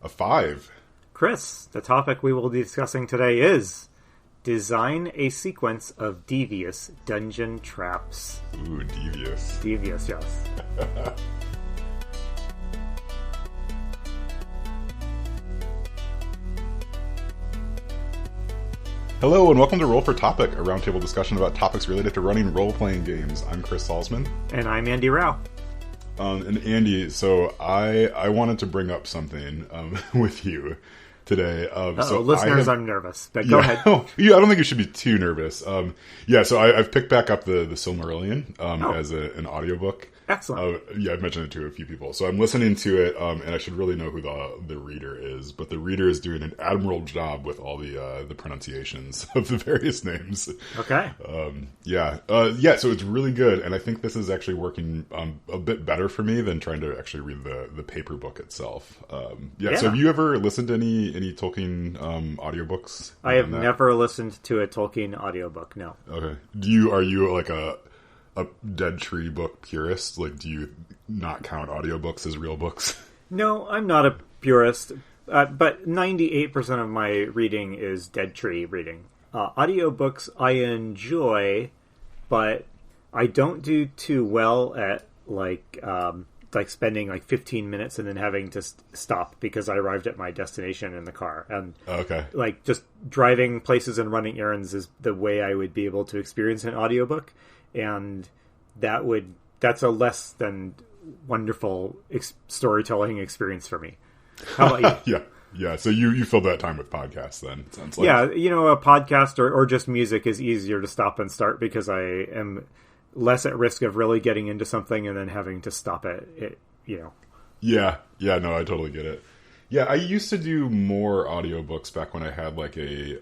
a 5. Chris, the topic we will be discussing today is design a sequence of devious dungeon traps. Ooh, devious. Devious, yes. Hello and welcome to Roll for Topic, a roundtable discussion about topics related to running role-playing games. I'm Chris Salzman. And I'm Andy Rao. And Andy, so I wanted to bring up something with you today. So listeners, I'm nervous, but go ahead. Yeah, I don't think you should be too nervous. So I've picked back up the Silmarillion as an audiobook. Excellent. I've mentioned it to a few people. So I'm listening to it, and I should really know who the reader is. But the reader is doing an admirable job with all the pronunciations of the various names. Okay. So it's really good, and I think this is actually working a bit better for me than trying to actually read the paper book itself. So have you ever listened to any Tolkien audiobooks? I have never listened to a Tolkien audiobook, no. Okay. Are you like a Dead Tree book purist? Like, do you not count audiobooks as real books? No, I'm not a purist, but 98% of my reading is Dead Tree reading. Audiobooks I enjoy, but I don't do too well at like spending like 15 minutes and then having to stop because I arrived at my destination in the car. And like just driving places and running errands is the way I would be able to experience an audiobook. And that's a less than wonderful storytelling experience for me. How about you? Yeah. So you fill that time with podcasts then, it sounds like. Yeah, a podcast or just music is easier to stop and start because I am less at risk of really getting into something and then having to stop it. Yeah, no, I totally get it. Yeah, I used to do more audiobooks back when I had like a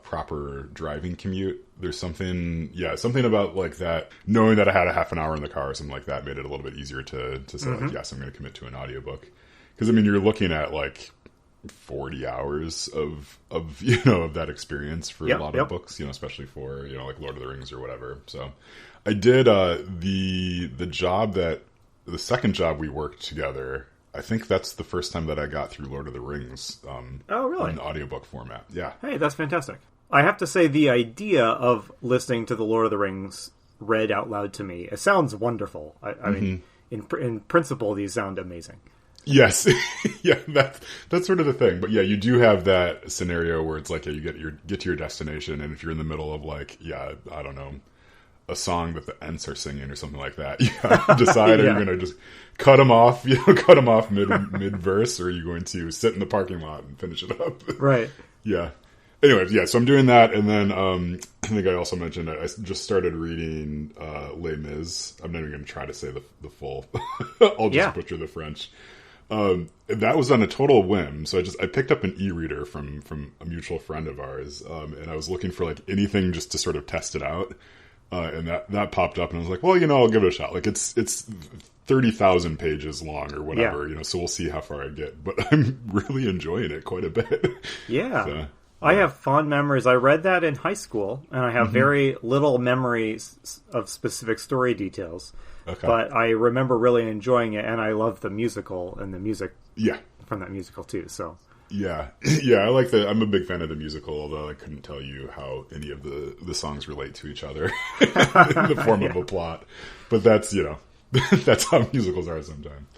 proper driving commute. There's something about like that, knowing that I had a half an hour in the car or something like that made it a little bit easier to say like, yes, I'm going to commit to an audiobook. Because I mean, you're looking at like 40 hours of that experience for a lot of books, especially for, like Lord of the Rings or whatever. So I did the second job we worked together. I think that's the first time that I got through Lord of the Rings. Oh, really? In audiobook format. Yeah. Hey, that's fantastic. I have to say the idea of listening to the Lord of the Rings read out loud to me, it sounds wonderful. I mean, in principle, these sound amazing. Yes. Yeah, that's sort of the thing. But yeah, you do have that scenario where it's like, you get to your destination, and if you're in the middle of like, I don't know, a song that the Ents are singing or something like that, you have to decide, are you going to just cut them off mid verse, or are you going to sit in the parking lot and finish it up? Right. Yeah. Anyways, so I'm doing that, and then I think I also mentioned I just started reading Les Mis. I'm not even going to try to say the full. I'll just butcher the French. That was on a total whim. So I picked up an e-reader from a mutual friend of ours, and I was looking for like anything just to sort of test it out. And that popped up, and I was like, well, I'll give it a shot. Like it's 30,000 pages long or whatever, so we'll see how far I get. But I'm really enjoying it quite a bit. Yeah. So, I have fond memories. I read that in high school, and I have very little memories of specific story details. Okay. But I remember really enjoying it, and I love the musical and the music from that musical too. So yeah, I like I'm a big fan of the musical, although I couldn't tell you how any of the songs relate to each other in the form of a plot. But that's that's how musicals are sometimes.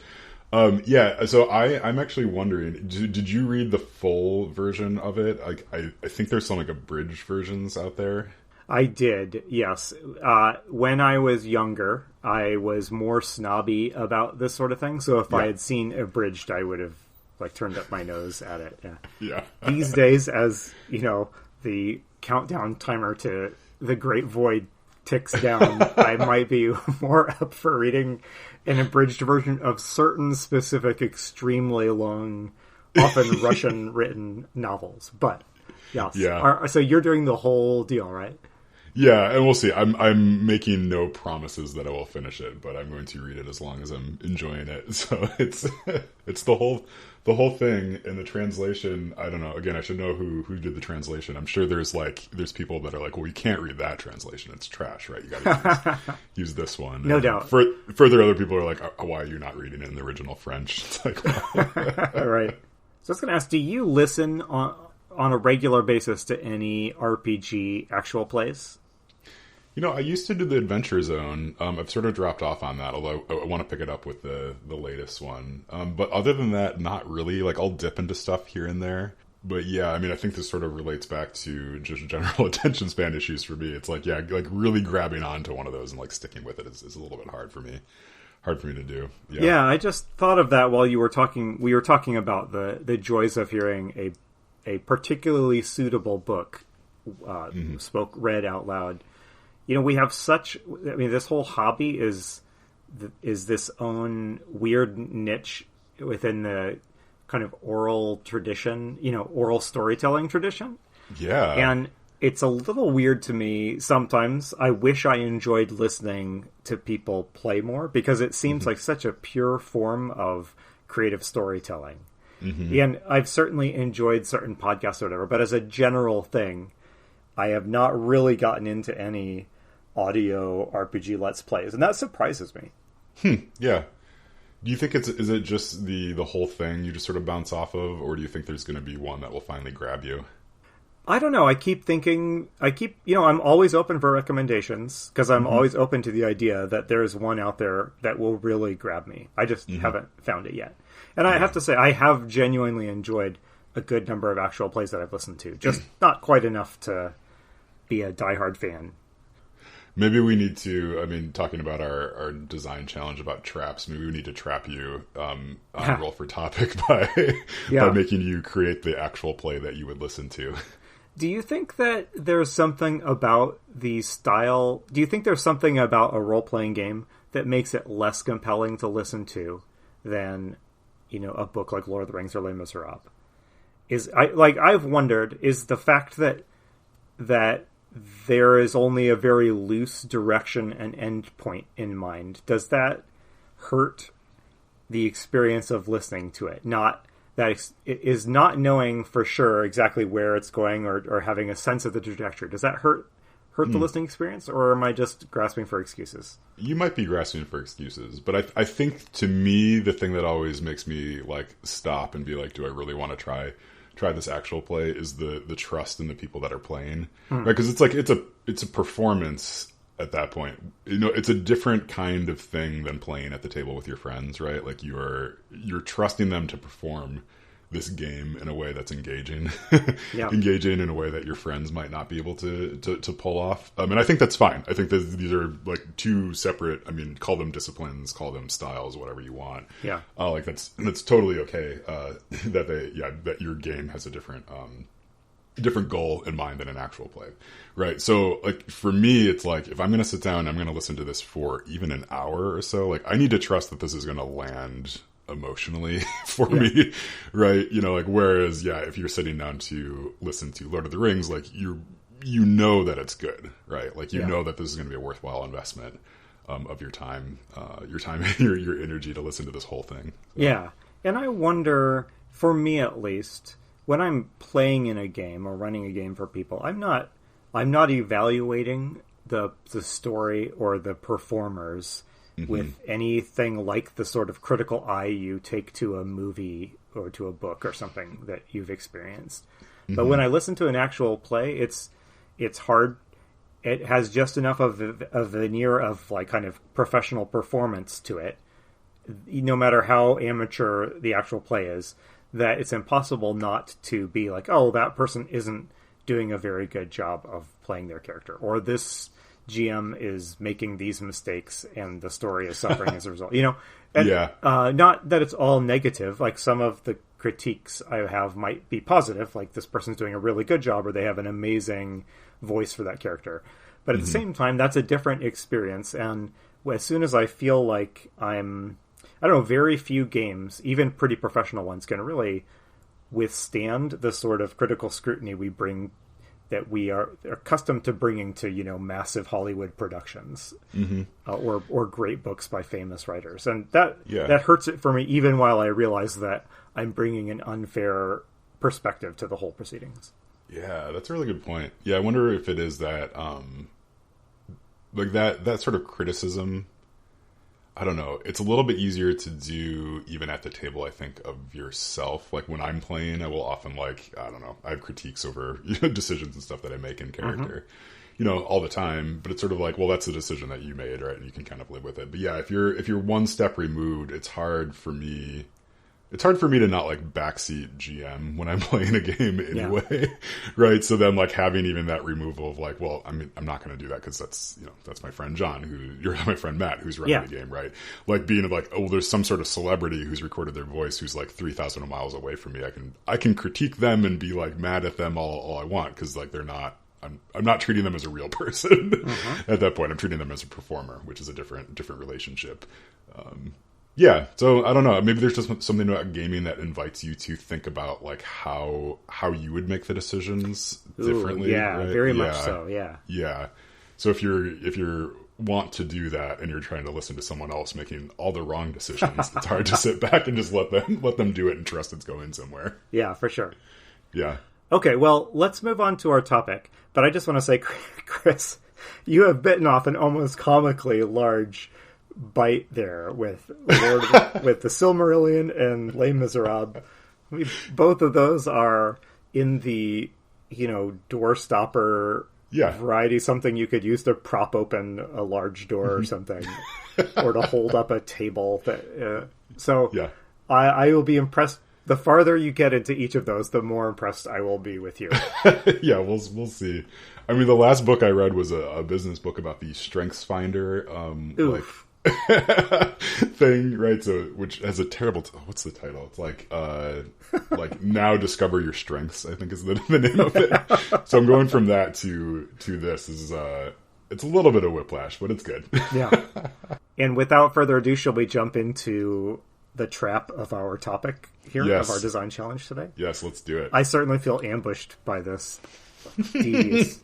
So I'm actually wondering, did you read the full version of it? I think there's some like abridged versions out there. I did, yes. When I was younger, I was more snobby about this sort of thing. So if I had seen abridged, I would have like turned up my nose at it. Yeah. These days, as the countdown timer to the Great Void ticks down, I might be more up for reading an abridged version of certain specific, extremely long, often Russian-written novels. But yes. So you're doing the whole deal, right? Yeah, and we'll see. I'm making no promises that I will finish it, but I'm going to read it as long as I'm enjoying it. So it's the whole thing, and the translation. I don't know. Again, I should know who did the translation. I'm sure there's people that are like, well, you can't read that translation. It's trash, right? You got to use this one. No doubt. Further, other people are like, oh, why are you not reading it in the original French? It's like, right. So I was going to ask, do you listen on a regular basis to any RPG actual plays? I used to do the Adventure Zone. I've sort of dropped off on that, although I want to pick it up with the latest one. But other than that, not really. Like, I'll dip into stuff here and there. But yeah, I mean, I think this sort of relates back to just general attention span issues for me. It's like, yeah, like really grabbing onto one of those and like sticking with it is a little bit hard for me. Hard for me to do. Yeah, I just thought of that while you were talking. We were talking about the joys of hearing a particularly suitable book read out loud. We have this whole hobby is this own weird niche within the kind of oral tradition, oral storytelling tradition. Yeah. And it's a little weird to me sometimes. I wish I enjoyed listening to people play more, because it seems like such a pure form of creative storytelling. And I've certainly enjoyed certain podcasts or whatever, but as a general thing, I have not really gotten into any audio RPG Let's Plays, and that surprises me. Yeah. Do you think is it just the whole thing you just sort of bounce off of, or do you think there's going to be one that will finally grab you? I don't know. I'm always open for recommendations, because I'm always open to the idea that there's one out there that will really grab me. I just haven't found it yet. And I have to say, I have genuinely enjoyed a good number of actual plays that I've listened to. Just not quite enough to be a diehard fan. Maybe we need to, talking about our design challenge about traps, maybe we need to trap you on Roll for Topic by making you create the actual play that you would listen to. Do you think that there's something about the style... Do you think there's something about a role-playing game that makes it less compelling to listen to than, a book like Lord of the Rings or Les Miserables? I've wondered, is the fact that there is only a very loose direction and end point in mind, does that hurt the experience of listening to it? Not that it is not knowing for sure exactly where it's going or having a sense of the trajectory. Does that hurt the listening experience, or am I just grasping for excuses? You might be grasping for excuses, but I think, to me, the thing that always makes me like stop and be like, do I really want to try this actual play is the trust in the people that are playing, right? Because it's like it's a performance at that point. It's a different kind of thing than playing at the table with your friends, right? Like you're trusting them to perform this game in a way that's engaging, engaging in a way that your friends might not be able to pull off. And I think that's fine. I think that these are like two separate, call them disciplines, call them styles, whatever you want. Yeah. That's totally okay. That your game has a different goal in mind than an actual play. Right. So like for me, it's like, if I'm going to sit down, I'm going to listen to this for even an hour or so. Like I need to trust that this is going to land emotionally for me, right? Whereas if you're sitting down to listen to Lord of the Rings, like you that it's good, right? Like know that this is going to be a worthwhile investment of your time and your energy to listen to this whole thing. So. Yeah. And I wonder, for me at least, when I'm playing in a game or running a game for people, I'm not evaluating the story or the performers with anything like the sort of critical eye you take to a movie or to a book or something that you've experienced. But when I listen to an actual play, it's hard. It has just enough of a veneer of like kind of professional performance to it, no matter how amateur the actual play is, that it's impossible not to be like, oh, that person isn't doing a very good job of playing their character, or this GM is making these mistakes and the story is suffering as a result. Not that it's all negative. Like some of the critiques I have might be positive, like this person's doing a really good job or they have an amazing voice for that character. But at the same time, that's a different experience. And as soon as I feel like very few games, even pretty professional ones, can really withstand the sort of critical scrutiny that we are accustomed to bringing to, massive Hollywood productions or great books by famous writers. And that hurts it for me, even while I realize that I'm bringing an unfair perspective to the whole proceedings. Yeah, that's a really good point. Yeah, I wonder if it is that, that sort of criticism. I don't know. It's a little bit easier to do even at the table, I think, of yourself. Like when I'm playing, I will often I don't know, I have critiques over decisions and stuff that I make in character, all the time. But it's sort of like, well, that's a decision that you made, right? And you can kind of live with it. But yeah, if you're one step removed, it's hard for me. It's hard for me to not backseat GM when I'm playing a game anyway, right? So then having even that removal of well, I mean, I'm not going to do that because that's my friend John, you're my friend Matt, who's running the game, right? Being oh, there's some sort of celebrity who's recorded their voice who's 3,000 miles away from me. I can critique them and be mad at them all I want because they're not. I'm not treating them as a real person at that point. I'm treating them as a performer, which is a different relationship. Yeah, so I don't know. Maybe there's just something about gaming that invites you to think about how you would make the decisions differently. Yeah, right? very much so. Yeah, yeah. So if you want to do that and you're trying to listen to someone else making all the wrong decisions, it's hard to sit back and just let them do it and trust it's going somewhere. Yeah, for sure. Yeah. Okay, well, let's move on to our topic. But I just want to say, Chris, you have bitten off an almost comically large bite there with with the Silmarillion and Les Miserables. I mean, both of those are in the door stopper variety, something you could use to prop open a large door or something, or to hold up a table. I will be impressed. The farther you get into each of those, the more impressed I will be with you. Yeah, we'll see. I mean, the last book I read was a business book about the Strengths Finder. Thing, right? So, which has a terrible. What's the title? It's now discover your strengths, I think is the name of it. So I'm going from that to this. It's a little bit of whiplash, but it's good. Yeah. And without further ado, shall we jump into the trap of our topic here, of our design challenge today? Yes, let's do it. I certainly feel ambushed by this devious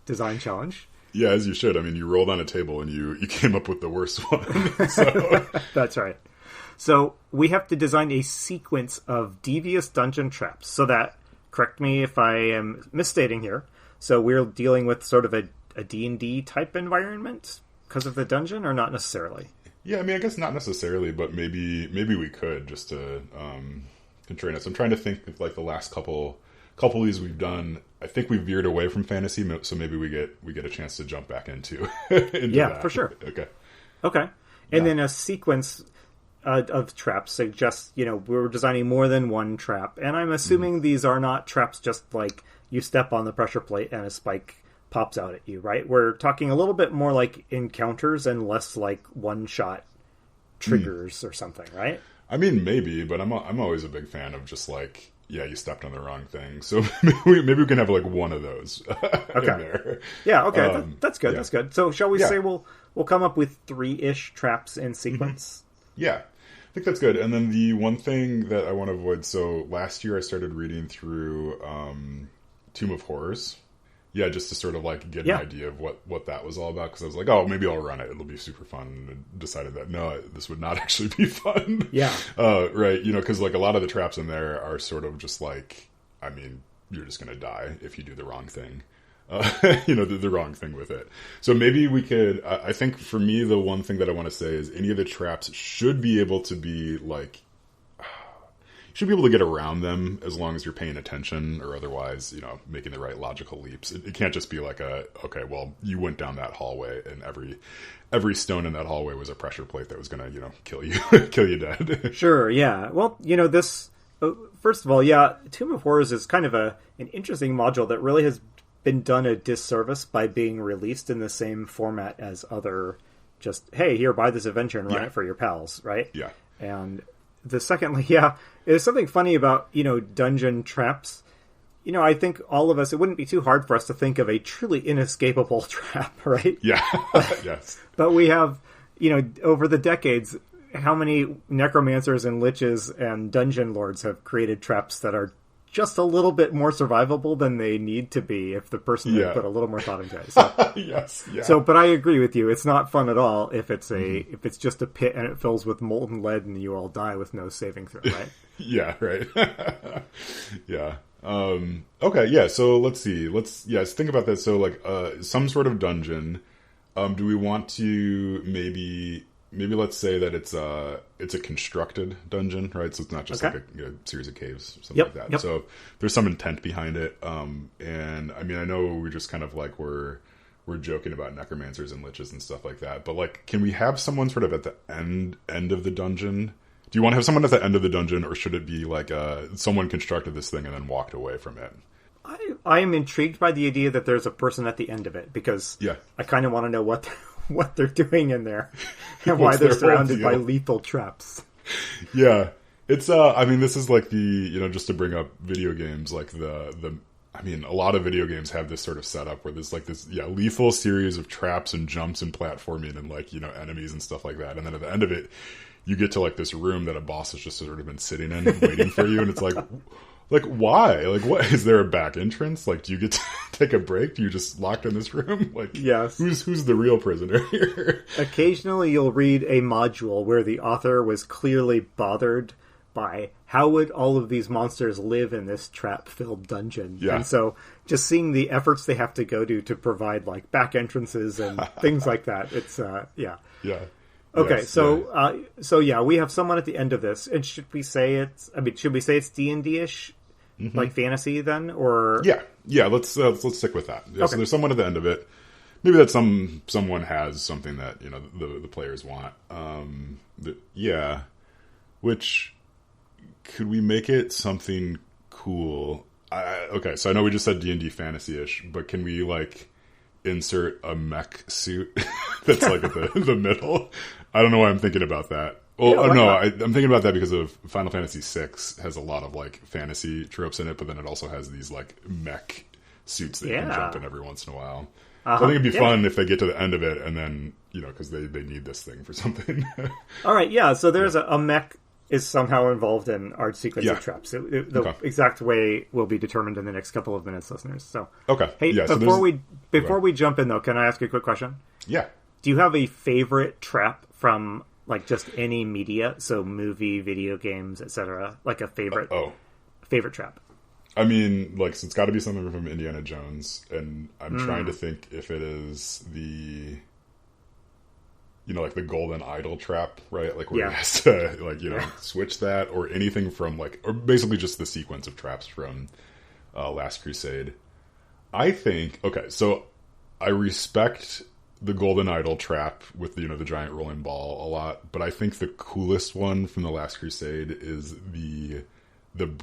design challenge. Yeah, as you should. I mean, you rolled on a table and you came up with the worst one. So. That's right. So we have to design a sequence of devious dungeon traps so that, correct me if I am misstating here, so we're dealing with sort of a D&D type environment because of the dungeon, or not necessarily? Yeah, I mean, I guess not necessarily, but maybe we could just to train us. I'm trying to think of the last couple of these we've done. I think we veered away from fantasy, so maybe we get a chance to jump back into that. For sure. Okay. And then a sequence of traps suggests, we're designing more than one trap. And I'm assuming these are not traps just you step on the pressure plate and a spike pops out at you, right? We're talking a little bit more like encounters and less like one-shot triggers or something, right? I mean, maybe, but I'm always a big fan of just you stepped on the wrong thing. So maybe we can have one of those in there. Yeah, okay. That's good. Yeah. That's good. So shall we say we'll come up with 3-ish traps in sequence? Mm-hmm. Yeah, I think that's good. And then the one thing that I want to avoid, so last year I started reading through Tomb of Horrors. Yeah, just to sort of get an idea of what that was all about. Because I was like, oh, maybe I'll run it. It'll be super fun. And I decided that, no, this would not actually be fun. Yeah. Right. Because a lot of the traps in there are sort of just I mean, you're just going to die if you do the wrong thing. The wrong thing with it. So maybe we could, I think for me, the one thing that I want to say is any of the traps should be able to be should be able to get around them as long as you're paying attention or otherwise, making the right logical leaps. It can't just be okay, well, you went down that hallway and every stone in that hallway was a pressure plate that was going to, kill you dead. Sure, yeah. Well, this, first of all, Tomb of Horrors is kind of an interesting module that really has been done a disservice by being released in the same format as other just, hey, here, buy this adventure and run it for your pals, right? Yeah. And secondly, there's something funny about, dungeon traps. I think all of us, it wouldn't be too hard for us to think of a truly inescapable trap, right? Yeah. Yes. But we have, over the decades, how many necromancers and liches and dungeon lords have created traps that are just a little bit more survivable than they need to be if the person had put a little more thought into it. So, yes. Yeah. So, but I agree with you. It's not fun at all if it's if it's just a pit and it fills with molten lead and you all die with no saving throw, right? Yeah. Right. Yeah. Okay. Yeah. So let's see. Let's think about that. So some sort of dungeon. Do we want to maybe maybe let's say that it's a constructed dungeon, right? So it's not just like a series of caves, something like that. So there's some intent behind it. And I mean, I know we're just kind of like we're joking about necromancers and liches and stuff like that, but like, can we have someone sort of at the end of the dungeon? Do you want to have someone at the end of the dungeon, or should it be like someone constructed this thing and then walked away from it? I am intrigued by the idea that there's a person at the end of it, because I kind of want to know what they're doing in there and why they're surrounded by lethal traps. Yeah. It's, I mean, this is like just to bring up video games, like I mean, a lot of video games have this sort of setup where there's like this, lethal series of traps and jumps and platforming and like, enemies and stuff like that. And then at the end of it, you get to like this room that a boss has just sort of been sitting in waiting for you. And it's like why? Like, what? Is there a back entrance? Like, do you get to take a break? Do you just locked in this room? Like, yes. Who's the real prisoner here? Occasionally you'll read a module where the author was clearly bothered by how would all of these monsters live in this trap-filled dungeon. Yeah. And so just seeing the efforts they have to go to provide, like, back entrances and things like that, it's, Yeah. Okay, yes, so we have someone at the end of this, and should we say it's D&D-ish, like fantasy then, or let's stick with that. Yeah, okay. So there's someone at the end of it. Maybe that someone has something that the players want. Which could we make it something cool? Okay, so I know we just said D&D fantasy-ish, but can we like insert a mech suit that's like at the middle? I don't know why I'm thinking about that. Well, I'm thinking about that because of Final Fantasy VI has a lot of like fantasy tropes in it, but then it also has these like mech suits that you can jump in every once in a while. So I think it'd be fun if they get to the end of it and then, because they need this thing for something. All right, so there's a mech is somehow involved in our sequence of traps. The exact way will be determined in the next couple of minutes, listeners. So, hey, before we jump in, though, can I ask you a quick question? Yeah. Do you have a favorite trap from like just any media, so movie, video games, etc.? Like a favorite favorite trap? I mean, like, so it's got to be something from Indiana Jones, and I'm trying to think if it is the, like the golden idol trap, right? Like where he has to, like, switch that, or anything from like, or basically just the sequence of traps from Last Crusade. I think, so I respect the golden idol trap with the giant rolling ball a lot, but I think the coolest one from the Last Crusade is the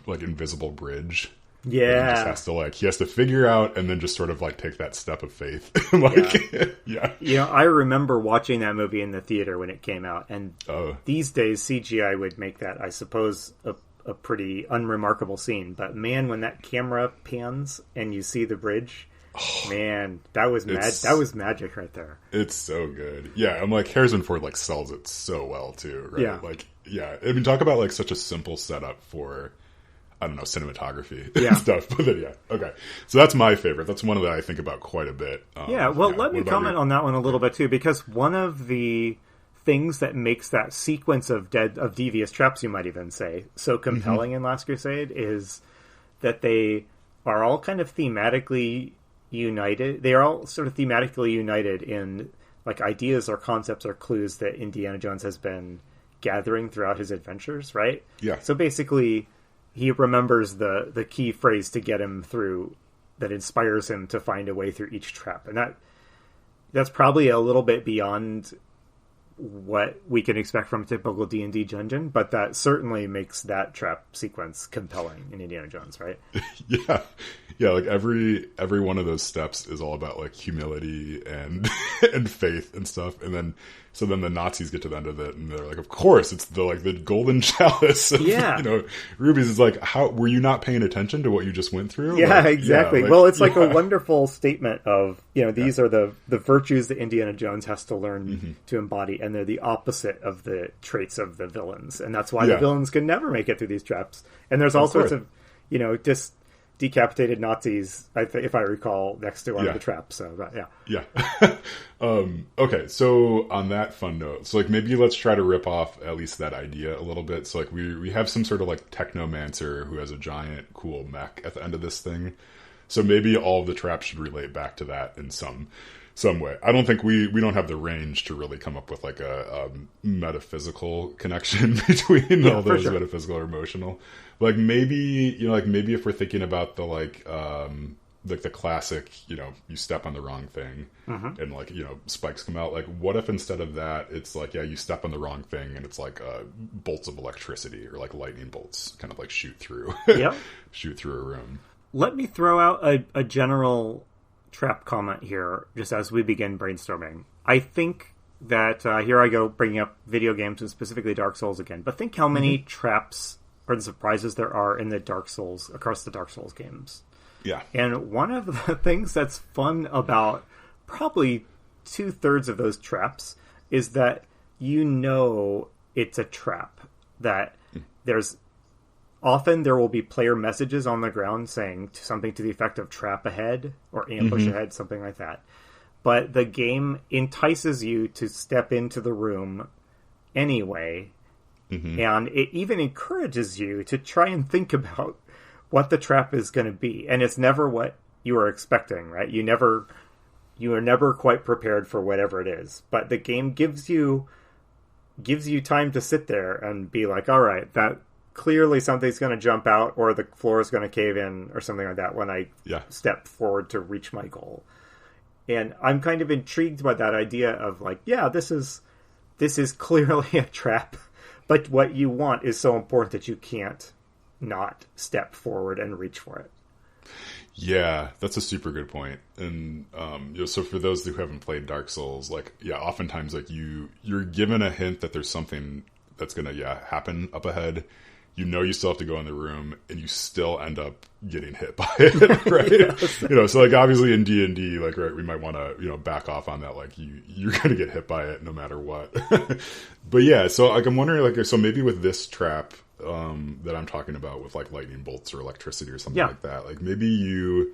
like invisible bridge. Yeah, he has to figure out and then just sort of like take that step of faith. I remember watching that movie in the theater when it came out, and these days CGI would make that, I suppose, a pretty unremarkable scene. But man, when that camera pans and you see the bridge, man, that was magic right there. It's so good. Yeah, I'm like, Harrison Ford like sells it so well too, right? Yeah. Like, I mean, talk about like such a simple setup for, I don't know, cinematography and stuff. But then, okay. So that's my favorite. That's one that I think about quite a bit. Let me comment on that one a little bit too, because one of the things that makes that sequence of devious traps, you might even say, so compelling in Last Crusade is that they are all kind of thematically united. They are all sort of thematically united in like ideas or concepts or clues that Indiana Jones has been gathering throughout his adventures, right? Yeah. So basically, he remembers the key phrase to get him through that inspires him to find a way through each trap. And that's probably a little bit beyond what we can expect from a typical D&D dungeon, but that certainly makes that trap sequence compelling in Indiana Jones, right? Yeah, like every one of those steps is all about like humility and and faith and stuff. And then then the Nazis get to the end of it and they're like, of course, it's the golden chalice of, rubies. Is like, how were you not paying attention to what you just went through? Yeah, like, exactly. Well, it's like a wonderful statement of, these are the virtues that Indiana Jones has to learn to embody, and they're the opposite of the traits of the villains. And that's why the villains can never make it through these traps. And there's all sorts of, just decapitated Nazis, if I recall, next to one of the traps. So, okay, so on that fun note, so like maybe let's try to rip off at least that idea a little bit. So like we have some sort of like technomancer who has a giant cool mech at the end of this thing. So maybe all of the traps should relate back to that in some some way. I don't think we don't have the range to really come up with like a metaphysical connection between all those metaphysical or emotional. Like maybe, maybe if we're thinking about the like the classic, you step on the wrong thing and like, spikes come out. Like what if instead of that, it's like, you step on the wrong thing and it's like bolts of electricity or like lightning bolts kind of like shoot through a room. Let me throw out a general trap comment here, just as we begin brainstorming. I think that, here I go bringing up video games and specifically Dark Souls again, but think how many traps or the surprises there are in the Dark Souls, across the Dark Souls games. Yeah. And one of the things that's fun about probably 2/3 of those traps is that it's a trap. That often there will be player messages on the ground saying something to the effect of trap ahead or ambush ahead, something like that. But the game entices you to step into the room anyway, and it even encourages you to try and think about what the trap is going to be. And it's never what you are expecting, right? You are never quite prepared for whatever it is. But the game gives you time to sit there and be like, all right, that clearly something's going to jump out or the floor is going to cave in or something like that when I step forward to reach my goal. And I'm kind of intrigued by that idea of like, this is clearly a trap, but what you want is so important that you can't not step forward and reach for it. Yeah, that's a super good point. And so for those who haven't played Dark Souls, like oftentimes like you're given a hint that there's something that's gonna happen up ahead. You still have to go in the room, and you still end up getting hit by it, right? So like obviously in D&D, like we might want to back off on that. Like you're gonna get hit by it no matter what. But so like I'm wondering like so maybe with this trap that I'm talking about with like lightning bolts or electricity or something like that, like maybe you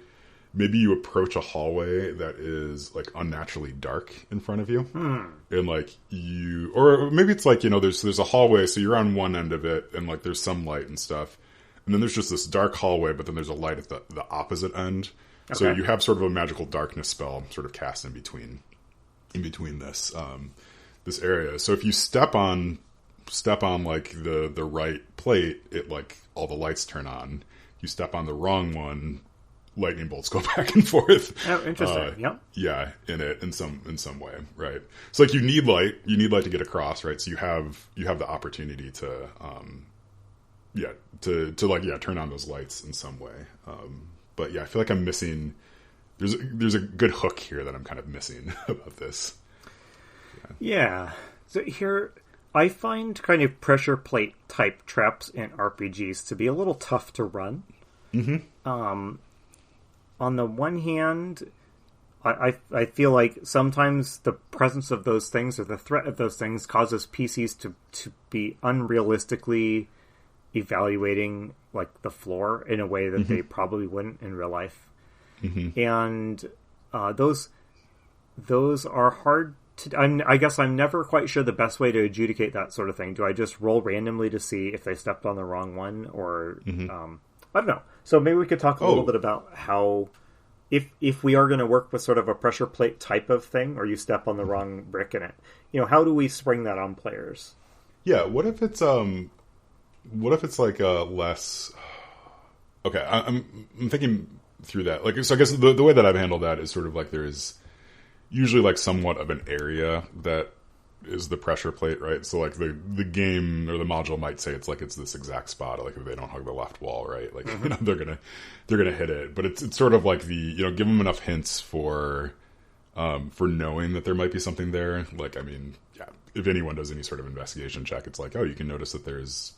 approach a hallway that is like unnaturally dark in front of you, and like or maybe it's like there's a hallway, so you're on one end of it and like there's some light and stuff, and then there's just this dark hallway, but then there's a light at the opposite end. So you have sort of a magical darkness spell sort of cast in between this this area. So if you step on like the right plate, it like all the lights turn on. You step on the wrong one, lightning bolts go back and forth. Oh, interesting. In some way, right? So like you need light to get across, right? So you have the opportunity to turn on those lights in some way. But I feel like I'm missing. There's a good hook here that I'm kind of missing about this. Yeah. So here, I find kind of pressure plate type traps in RPGs to be a little tough to run. On the one hand, I feel like sometimes the presence of those things or the threat of those things causes PCs to be unrealistically evaluating like the floor in a way that they probably wouldn't in real life. And those are hard to... I guess I'm never quite sure the best way to adjudicate that sort of thing. Do I just roll randomly to see if they stepped on the wrong one? Or I don't know. So maybe we could talk a little bit about how... If we are going to work with sort of a pressure plate type of thing, or you step on the wrong brick in it, how do we spring that on players? Yeah, what if it's like a less... Okay, I'm thinking through that. Like, so I guess the way that I've handled that is sort of like there is usually like somewhat of an area that is the pressure plate, right? So like the game or the module might say it's this exact spot, like if they don't hug the left wall, right? Like they're gonna hit it, but it's sort of like give them enough hints for knowing that there might be something there. Like if anyone does any sort of investigation check, it's like, oh, you can notice that there's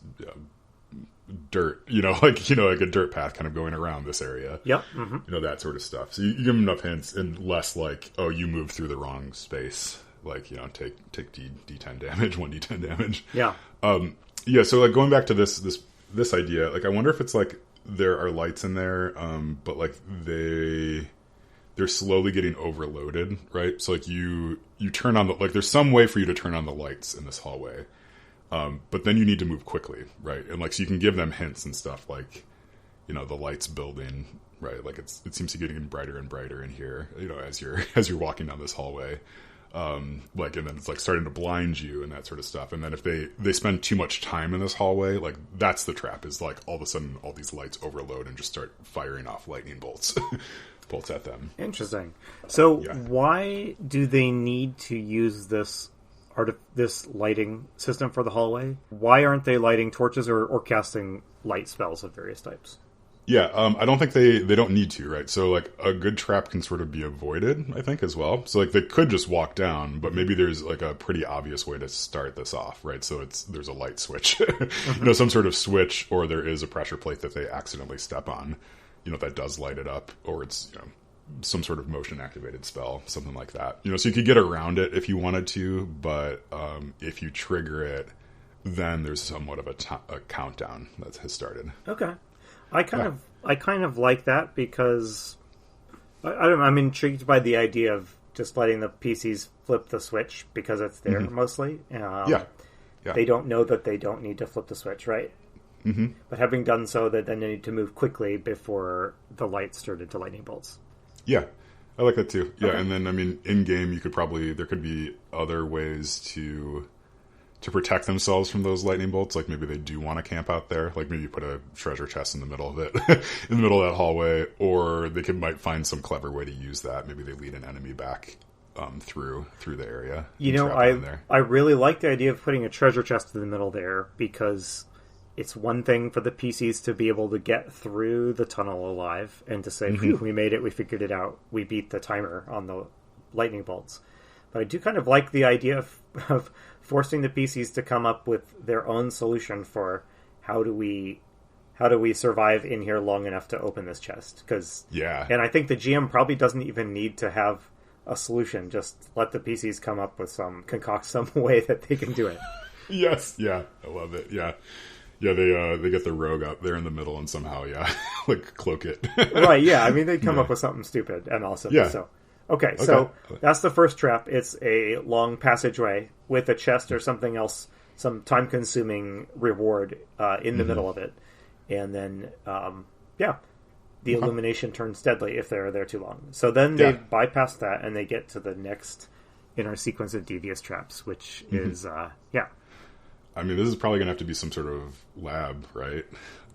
dirt, like a dirt path kind of going around this area. Yep. That sort of stuff. So you give them enough hints, and less like, oh, you moved through the wrong space. Like, take D10 damage, 1d10 damage. Yeah. So like going back to this idea, like I wonder if it's like there are lights in there, but like they're slowly getting overloaded, right? So like you turn on there's some way for you to turn on the lights in this hallway. But then you need to move quickly, right? And like so you can give them hints and stuff like, the lights building, right? Like it seems to be getting brighter and brighter in here, as you're walking down this hallway. Like, and then it's like starting to blind you and that sort of stuff. And then if they spend too much time in this hallway, like that's the trap, is like all of a sudden all these lights overload and just start firing off lightning bolts, bolts at them. Interesting. So why do they need to use this lighting system for the hallway? Why aren't they lighting torches or casting light spells of various types? Yeah, I don't think they don't need to, right? So, like, a good trap can sort of be avoided, I think, as well. So, like, they could just walk down, but maybe there's, like, a pretty obvious way to start this off, right? So there's a light switch, some sort of switch, or there is a pressure plate that they accidentally step on, that does light it up, or it's, some sort of motion-activated spell, something like that. So you could get around it if you wanted to, but if you trigger it, then there's somewhat of a countdown that has started. Okay. I kind of like that because I'm intrigued by the idea of just letting the PCs flip the switch because it's there mostly. They don't know that they don't need to flip the switch, right? Mm-hmm. But having done so, that then they need to move quickly before the lights turn into lightning bolts. Yeah, I like that too. Yeah, okay. And then in game there could be other ways to protect themselves from those lightning bolts. Like maybe they do want to camp out there. Like maybe you put a treasure chest in the middle of it, in the middle of that hallway, or they might find some clever way to use that. Maybe they lead an enemy back through the area. I really like the idea of putting a treasure chest in the middle there because it's one thing for the PCs to be able to get through the tunnel alive and to say, we made it, we figured it out, we beat the timer on the lightning bolts. But I do kind of like the idea of forcing the PCs to come up with their own solution for how do we survive in here long enough to open this chest. And I think the GM probably doesn't even need to have a solution. Just let the PCs come up with concoct some way that they can do it. Yes, yeah, I love it. Yeah, they get the rogue up there in the middle and somehow like cloak it. Right? Yeah, they come up with something stupid and awesome. Yeah. Okay, so that's the first trap. It's a long passageway with a chest or something else, some time-consuming reward in the middle of it. And then, the illumination turns deadly if they're there too long. So then they bypass that and they get to the next in our sequence of devious traps, which is, this is probably going to have to be some sort of lab, right?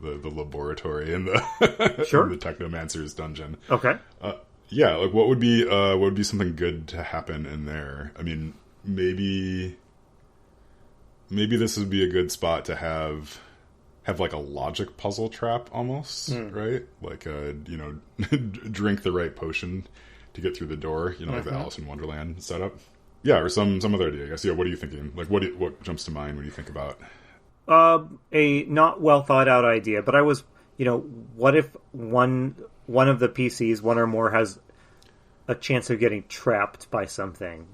The laboratory in the, in the technomancer's dungeon. Okay. Yeah, like what would be something good to happen in there? Maybe this would be a good spot to have like a logic puzzle trap almost, right? Like drink the right potion to get through the door, like the Alice in Wonderland setup. Yeah, or some other idea, I guess. Yeah, what are you thinking? Like what jumps to mind when you think about a not well thought out idea, but I was, what if one of the PCs, one or more, has a chance of getting trapped by something.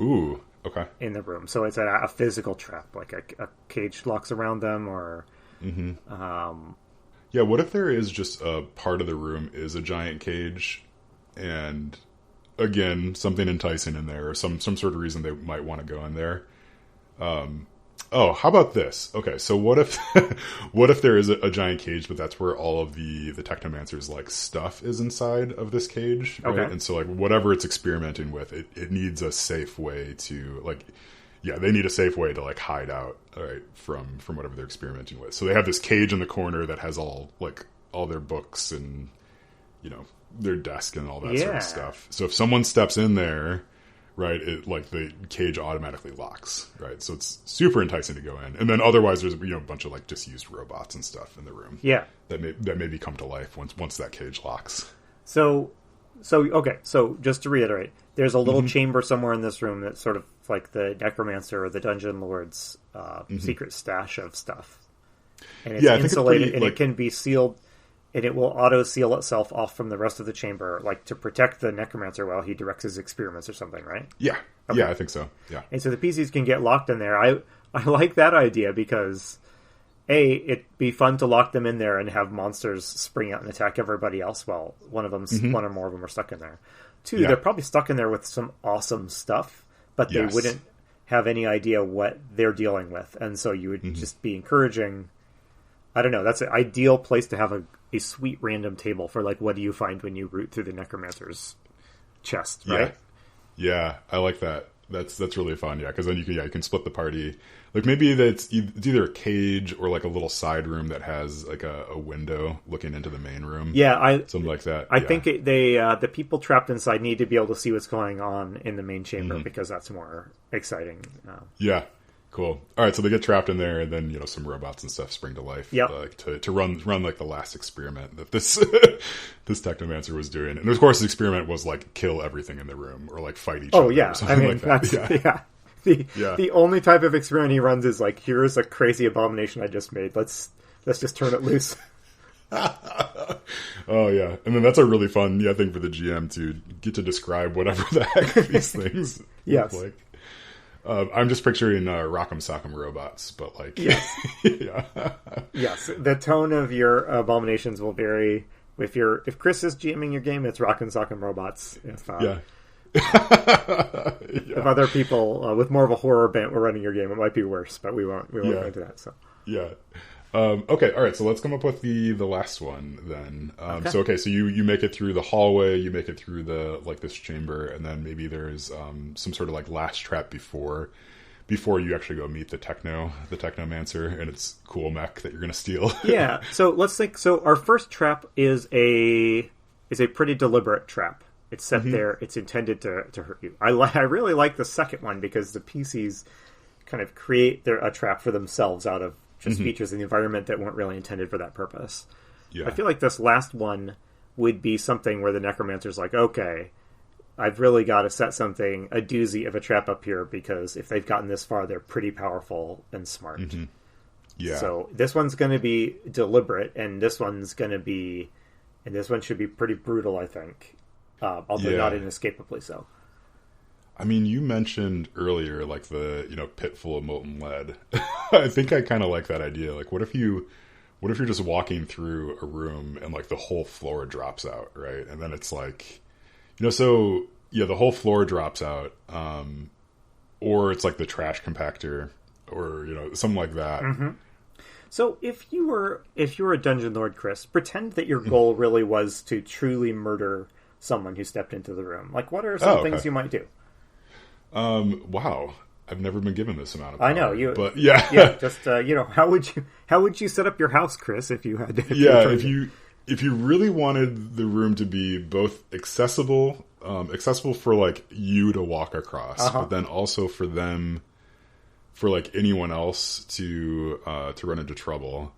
Ooh, okay. In the room. So it's a physical trap, like a cage locks around them or... yeah, what if there is just a part of the room is a giant cage and, again, something enticing in there or some sort of reason they might want to go in there? How about this? Okay, so what if there is a giant cage, but that's where all of the technomancer's like stuff is inside of this cage, right? Okay. And so like whatever it's experimenting with, it needs a safe way to they need a safe way to like hide out, right, from whatever they're experimenting with. So they have this cage in the corner that has all their books and their desk and all that sort of stuff. So if someone steps in there, right, the cage automatically locks, right? So it's super enticing to go in. And then otherwise there's a bunch of disused robots and stuff in the room. Yeah. That maybe come to life once that cage locks. So just to reiterate, there's a little chamber somewhere in this room that's sort of like the necromancer or the dungeon lord's secret stash of stuff. And it's insulated and it can be sealed. And it will auto-seal itself off from the rest of the chamber, to protect the necromancer while he directs his experiments or something, right? Yeah. Okay. Yeah, I think so. Yeah. And so the PCs can get locked in there. I like that idea because, A, it'd be fun to lock them in there and have monsters spring out and attack everybody else while one or more of them are stuck in there. Two, they're probably stuck in there with some awesome stuff, but they wouldn't have any idea what they're dealing with. And so you would just be encouraging I don't know. That's an ideal place to have a sweet random table for like what do you find when you root through the necromancer's chest, right? Yeah, I like that. That's really fun. Yeah, because then you can split the party. Like maybe it's either a cage or like a little side room that has like a window looking into the main room. Yeah, something like that. I think the people trapped inside need to be able to see what's going on in the main chamber because that's more exciting. Yeah. Cool. All right, so they get trapped in there, and then some robots and stuff spring to life. Yep. Like to run like the last experiment that this this technomancer was doing, and of course the experiment was like kill everything in the room or like fight each other. Oh yeah, or something like that. The only type of experiment he runs is like, here's a crazy abomination I just made. Let's just turn it loose. Oh yeah, and then that's a really fun thing for the GM to get to describe whatever the heck these things look like. I'm just picturing Rock'em Sock'em robots, but like yes. Yes, the tone of your abominations will vary. If Chris is GMing your game, it's Rock'em Sock'em robots. If other people with more of a horror bent were running your game, it might be worse, but we won't go into that. So okay, all right. So let's come up with the last one then. So you make it through the hallway, you make it through the this chamber, and then maybe there's some sort of like last trap before you actually go meet the technomancer and its cool mech that you're going to steal. Yeah. So let's think. So our first trap is a pretty deliberate trap. It's set there. It's intended to hurt you. I really like the second one because the PCs kind of create a trap for themselves out of just features in the environment that weren't really intended for that purpose. Yeah. I feel like this last one would be something where the necromancer's like, okay, I've really got to set a doozy of a trap up here because if they've gotten this far, they're pretty powerful and smart. Yeah. So this one's going to be deliberate, and this one should be pretty brutal, I think. Although not inescapably so. I mean, you mentioned earlier, like the pit full of molten lead. I think I kind of like that idea. Like, what if you're just walking through a room and like the whole floor drops out, right? And then it's like, the whole floor drops out, or it's like the trash compactor, or something like that. So if you were a dungeon lord, Chris, pretend that your goal really was to truly murder someone who stepped into the room. Like, what are some things you might do? Wow, I've never been given this amount of power. I know you, but just how would you set up your house, Chris, if you had to? If you really wanted the room to be both accessible for like you to walk across, but then also for like anyone else to run into trouble.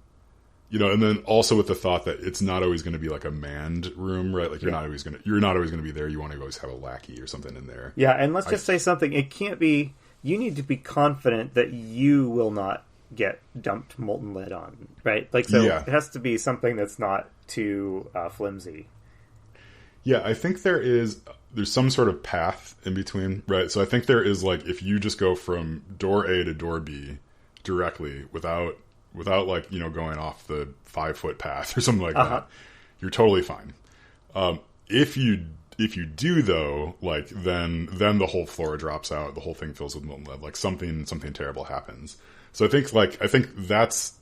And then also with the thought that it's not always going to be like a manned room, right? Like you're not always going to be there. You want to always have a lackey or something in there. Yeah, and let's just say something. It can't be. You need to be confident that you will not get dumped molten lead on, right? Like so, it has to be something that's not too flimsy. Yeah, I think there's some sort of path in between, right? So I think there is like if you just go from door A to door B directly without like going off the 5-foot path or something like that, you're totally fine. If you do though, like then the whole floor drops out, the whole thing fills with molten lead, like something terrible happens. So I think that's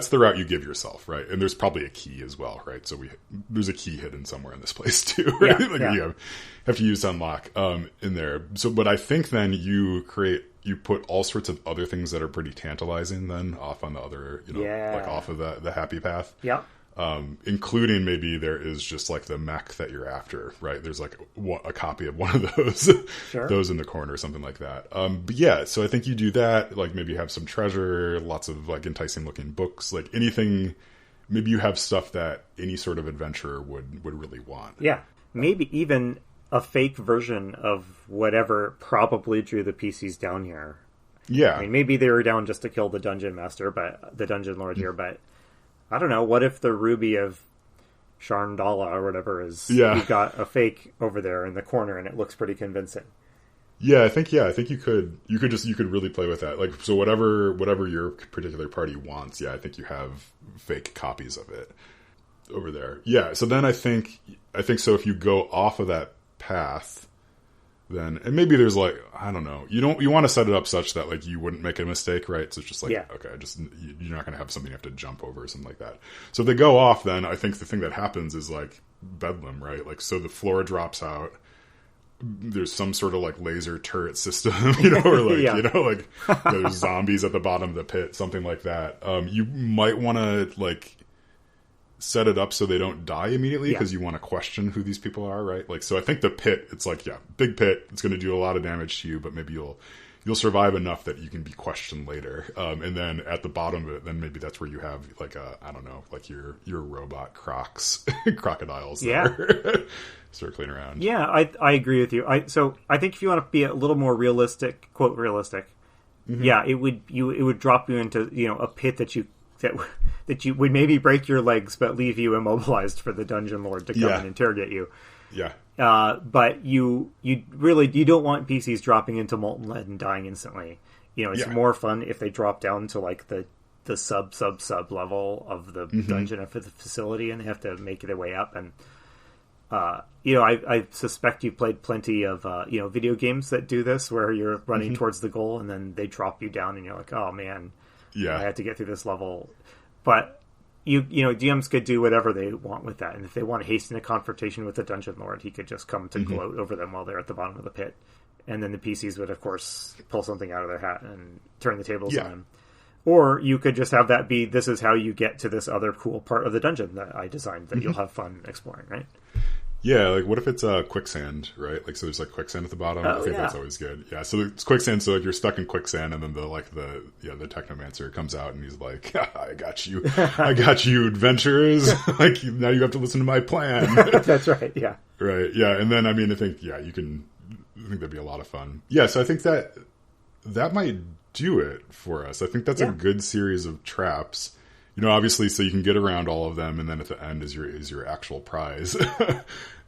the route you give yourself, right? And there's probably a key as well, right? So there's a key hidden somewhere in this place too, right? You have to use unlock in there. So, but I think then you put all sorts of other things that are pretty tantalizing then off on the other, like off of the happy path. Yeah. Including maybe there is just like the mech that you're after, right? There's like a copy of one of those, those in the corner or something like that. But yeah, so I think you do that, like maybe you have some treasure, lots of like enticing looking books, like anything, maybe you have stuff that any sort of adventurer would really want. Yeah. Maybe even a fake version of whatever probably drew the PCs down here. Yeah. I mean, maybe they were down just to kill the dungeon master, but the dungeon lord here, but I don't know. What if the ruby of Sharndala or whatever is you've got a fake over there in the corner and it looks pretty convincing? I think you could really play with that. Like so whatever your particular party wants, I think you have fake copies of it over there. Yeah, so then I think so if you go off of that path, then, and maybe there's like, I don't know, you want to set it up such that like you wouldn't make a mistake, right? So it's just like, okay, you're not going to have something you have to jump over or something like that. So if they go off, then I think the thing that happens is like bedlam, right? Like, so the floor drops out. There's some sort of like laser turret system, or like, like there's zombies at the bottom of the pit, something like that. You might want to like set it up so they don't die immediately, because you want to question who these people are, right? Like, so I think the pit, it's like, big pit, it's going to do a lot of damage to you, but maybe you'll survive enough that you can be questioned later. And then at the bottom of it, then maybe that's where you have like I don't know, like your robot crocodiles circling around. Yeah, I agree with you. So I think if you want to be a little more realistic, quote realistic, it would drop you into a pit that you would maybe break your legs but leave you immobilized for the dungeon lord to come and interrogate you. Yeah. But you don't want PCs dropping into molten lead and dying instantly. It's more fun if they drop down to like the sub level of the dungeon of the facility, and they have to make their way up. And I suspect you played plenty of video games that do this, where you're running towards the goal and then they drop you down, and you're like, oh man, I had to get through this level. But DMs could do whatever they want with that, and if they want to hasten a confrontation with the dungeon lord, he could just come to gloat over them while they're at the bottom of the pit, and then the PCs would, of course, pull something out of their hat and turn the tables on him. Or you could just have that be, this is how you get to this other cool part of the dungeon that I designed that you'll have fun exploring, right? Yeah, like what if it's quicksand, right? Like, so there's like quicksand at the bottom. I think that's always good. Yeah, so it's quicksand, so like you're stuck in quicksand, and then the technomancer comes out and he's like, I got you, adventurers. Like, now you have to listen to my plan. That's right. Yeah. Right. Yeah, and then I think that'd be a lot of fun. Yeah, so I think that might do it for us. I think that's a good series of traps. Obviously, so you can get around all of them, and then at the end is your actual prize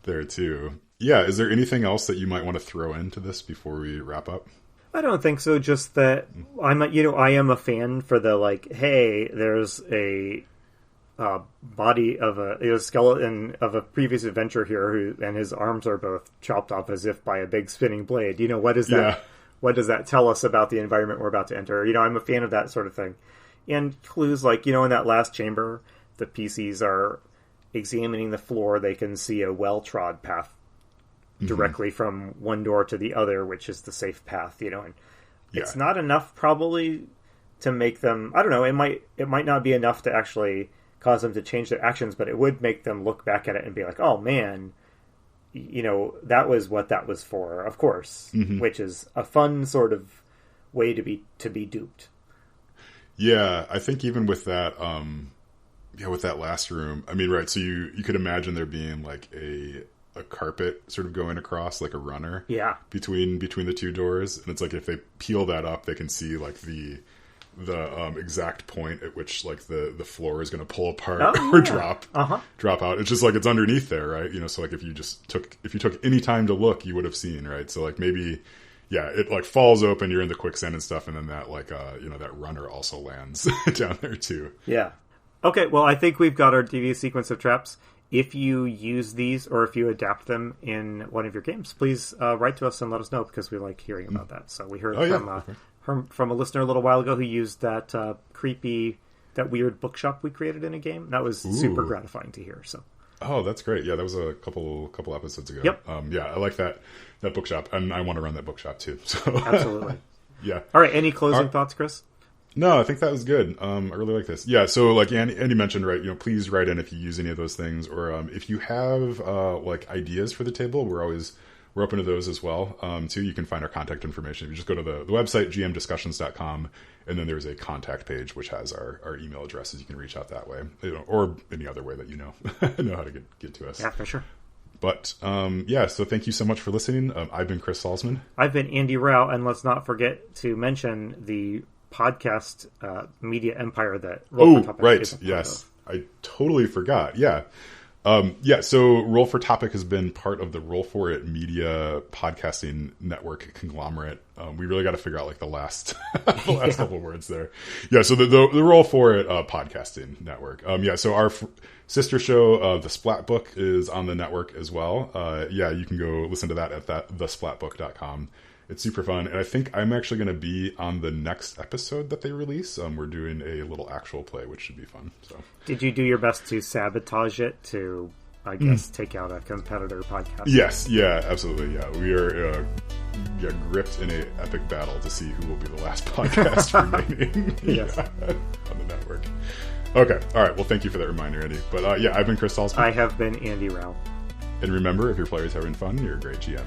there too. Yeah, is there anything else that you might want to throw into this before we wrap up? I don't think so. Just that I am a fan for the like, hey, there's a body of a skeleton of a previous adventurer here and his arms are both chopped off as if by a big spinning blade. What is that? Yeah. What does that tell us about the environment we're about to enter? I'm a fan of that sort of thing. And clues like, in that last chamber, the PCs are examining the floor. They can see a well-trod path directly from one door to the other, which is the safe path, and it's not enough probably to make them, I don't know, it might not be enough to actually cause them to change their actions, but it would make them look back at it and be like, oh man, that was what that was for, of course, which is a fun sort of way to be duped. Yeah, I think even with that, with that last room, right, so you could imagine there being like a carpet sort of going across, like a runner, between the two doors, and it's like if they peel that up, they can see like the exact point at which like the floor is going to pull apart or drop out. It's just like it's underneath there, right? So like if you took any time to look, you would have seen, right? So like maybe. Yeah, it like falls open, you're in the quicksand and stuff, and then that like that runner also lands down there too. Yeah. Okay, well I think we've got our devious sequence of traps. If you use these or if you adapt them in one of your games, please write to us and let us know, because we like hearing about that. So we heard from a listener a little while ago who used that weird bookshop we created in a game. That was super gratifying to hear. So. Oh, that's great. Yeah, that was a couple episodes ago. Yep. I like that bookshop, and I want to run that bookshop too. So absolutely. Yeah. All right. Any closing thoughts, Chris? No, I think that was good. I really like this. Yeah. So like Andy mentioned, right? Please write in if you use any of those things, or if you have like ideas for the table. We're open to those as well. Too. You can find our contact information. If you just go to the website gmdiscussions.com. And then there's a contact page which has our email addresses. You can reach out that way, or any other way that know how to get to us. Yeah, for sure. But so thank you so much for listening. I've been Chris Salzman. I've been Andy Rao, and let's not forget to mention the podcast media empire that. Oh, right, yes, I totally forgot. Yeah. Yeah, so Roll for Topic has been part of the Roll for It media podcasting network conglomerate. We really got to figure out like the last couple words there. Yeah, so the Roll for It podcasting network. Yeah, so our sister show, The Splat Book, is on the network as well. Yeah, you can go listen to that at thesplatbook.com. It's super fun, and I think I'm actually going to be on the next episode that they release. We're doing a little actual play, which should be fun. So, did you do your best to sabotage it to, I guess, take out a competitor podcast? Yes, yeah, absolutely, yeah. We are gripped in an epic battle to see who will be the last podcast remaining yes. On the network. Okay, all right. Well, thank you for that reminder, Andy. But yeah, I've been Chris Salzman. I have been Andy Rao. And remember, if your player's having fun, you're a great GM.